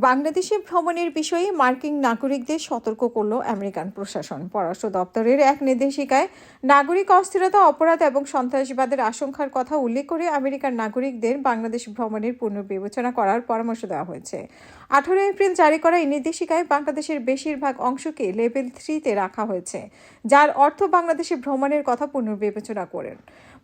বাংলাদেশে ভ্রমণের বিষয়ে মার্কিন নাগরিকদের সতর্ক করল আমেরিকান প্রশাসন। পররাষ্ট্র দপ্তরের এক নির্দেশিকায় নাগরিক অস্থিরতা, অপরাধ এবং সন্ত্রাসবাদের আশঙ্কার কথা উল্লেখ করে আমেরিকান নাগরিকদের বাংলাদেশ ভ্রমণের পুনর্বিবেচনা করার পরামর্শ দেওয়া হয়েছে। 18 এপ্রিল জারি করা এই নির্দেশিকায় বাংলাদেশের বেশিরভাগ অংশকে লেভেল 3-তে রাখা হয়েছে, যার অর্থ বাংলাদেশে ভ্রমণের কথা পুনর্বিবেচনা করেন।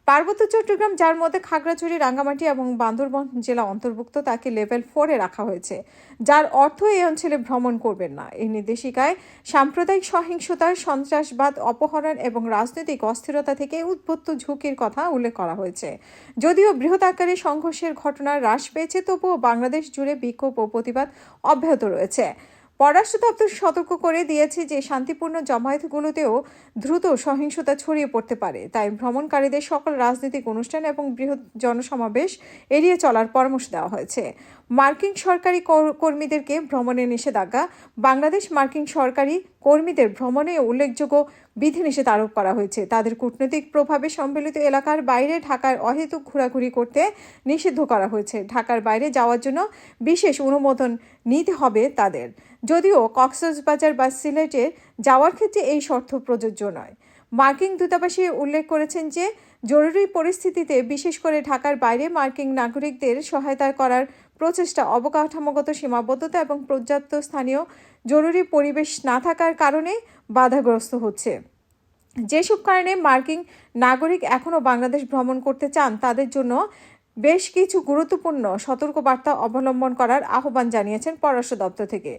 পার্বত্য চট্টগ্রাম, যার মধ্যে খাগড়াছড়ি, রাঙ্গামাটি এবং বান্দরবান জেলা অন্তর্ভুক্ত, তাকে লেভেল 4-এ রাখা হয়েছে, যার অর্থ এই অঞ্চলে ভ্রমণ করবেন না। এই নির্দেশিকায় সাম্প্রদায়িক সহিংসতা, সন্ত্রাসবাদ, অপহরণ এবং রাজনৈতিক অস্থিরতা থেকে উদ্ভূত ঝুঁকির কথা উল্লেখ করা হয়েছে। যদিও বৃহৎ আকারে সংঘর্ষের ঘটনা হ্রাস পেয়েছে, তবুও বাংলাদেশ জুড়ে বিক্ষোভ ও প্রতিবাদ অব্যাহত রয়েছে। পররাষ্ট্র দপ্তর সতর্ক করে দিয়েছে যে শান্তিপূর্ণ জমায়েতগুলোতেও দ্রুত সহিংসতা ছড়িয়ে পড়তে পারে, তাই ভ্রমণকারীদের সকল রাজনৈতিক অনুষ্ঠান এবং বৃহৎ জনসমাবেশ এড়িয়ে চলার পরামর্শ দেওয়া হয়েছে। মার্কিন সরকারি কর্মীদেরকে ভ্রমণে নিষেধাজ্ঞা। বাংলাদেশ মার্কিন সরকারি কর্মীদের ভ্রমণে উল্লেখযোগ্য বিধিনিষেধ আরোপ করা হয়েছে। তাদের কূটনৈতিক প্রভাবে সম্মিলিত এলাকার বাইরে ঢাকার অহেতুক ঘোরাঘুরি করতে নিষিদ্ধ করা হয়েছে। ঢাকার বাইরে যাওয়ার জন্য বিশেষ অনুমোদন নিতে হবে তাদের, যদিও কক্সবাজার বা সিলেটে যাওয়ার ক্ষেত্রে এই শর্ত প্রযোজ্য নয়। মার্কিন দূতাবাসে উল্লেখ করেছেন যে জরুরি পরিস্থিতিতে, বিশেষ করে ঢাকার বাইরে মার্কিন নাগরিকদের সহায়তা করার প্রচেষ্টা অবকাঠামোগত সীমাবদ্ধতা এবং পর্যাপ্ত স্থানীয় জরুরি পরিবেশ না থাকার কারণে বাধাগ্রস্ত হচ্ছে। যেসব কারণে মার্কিন নাগরিক এখনও বাংলাদেশ ভ্রমণ করতে চান, তাদের জন্য বেশ কিছু গুরুত্বপূর্ণ সতর্কবার্তা অবলম্বন করার আহ্বান জানিয়েছেন পররাষ্ট্র দপ্তর থেকে।